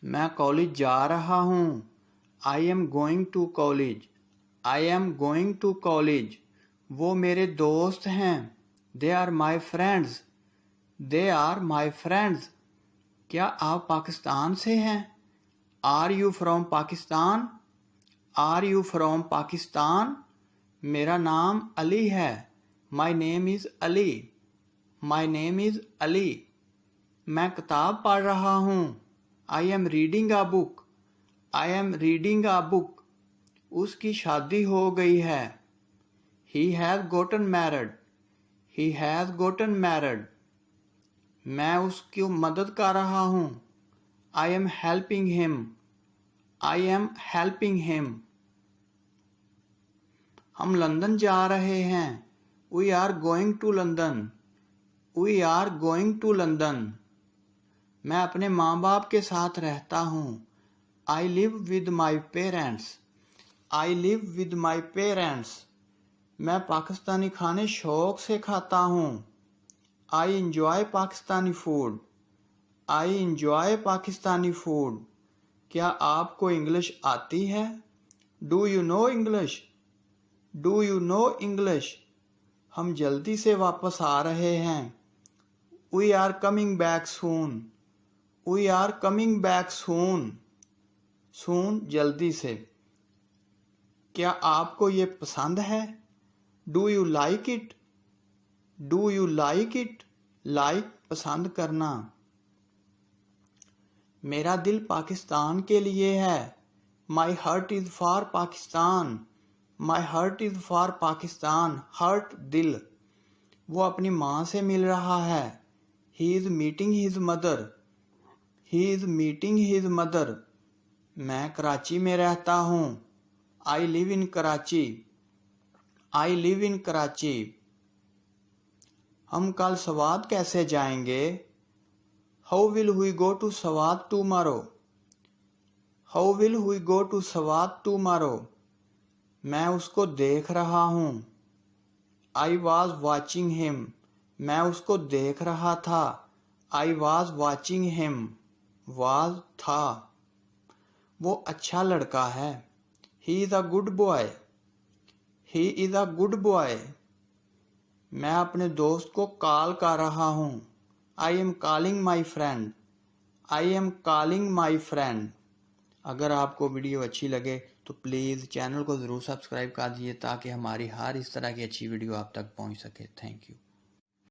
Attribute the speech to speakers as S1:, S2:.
S1: मैं कॉलेज जा रहा हूँ। I am going to college. I am going to college. वो मेरे दोस्त हैं। They are my friends. They are my friends. क्या आप पाकिस्तान से हैं? Are you from Pakistan? Are you from Pakistan? मेरा नाम अली है। My name is Ali. My name is Ali. मैं किताब पढ़ रहा हूँ। I am reading a book. I am reading a book. उसकी शादी हो गई है। He has gotten married. He has gotten married. मैं उसकी मदद कर रहा हूँ। I am helping him. I am helping him. हम लंदन जा रहे हैं। We are going to London. We are going to London. मैं अपने माँ बाप के साथ रहता हूँ। I live with my parents. I live with my parents. मैं पाकिस्तानी खाने शौक से खाता हूँ। I enjoy Pakistani food. I enjoy Pakistani food. क्या आपको इंग्लिश आती है? Do you know English? Do you know English? हम जल्दी से वापस आ रहे हैं। We are coming back soon. We are coming back soon. Soon जल्दी से। क्या आपको ये पसंद है? Do you like it? Do you like it? Like पसंद करना। मेरा दिल पाकिस्तान के लिए है। My heart is for Pakistan. My heart is for Pakistan. Heart दिल। वो अपनी माँ से मिल रहा है। He is meeting his mother. He is meeting his mother. मैं कराची में रहता हूँ। I live in Karachi. I live in Karachi. हम कल सवात कैसे जाएंगे? How will we go to Swat tomorrow? How will we go to Swat tomorrow? मैं उसको देख रहा हूँ। I was watching him. मैं उसको देख रहा था। I was watching him. Was था। वो अच्छा लड़का है। He is a good boy. He is a good boy. मैं अपने दोस्त को कॉल कर रहा हूँ। I am calling my friend. I am calling my friend. अगर आपको वीडियो अच्छी लगे तो प्लीज़ चैनल को ज़रूर सब्सक्राइब कर दीजिए ताकि हमारी हर इस तरह की अच्छी वीडियो आप तक पहुँच सके। Thank you.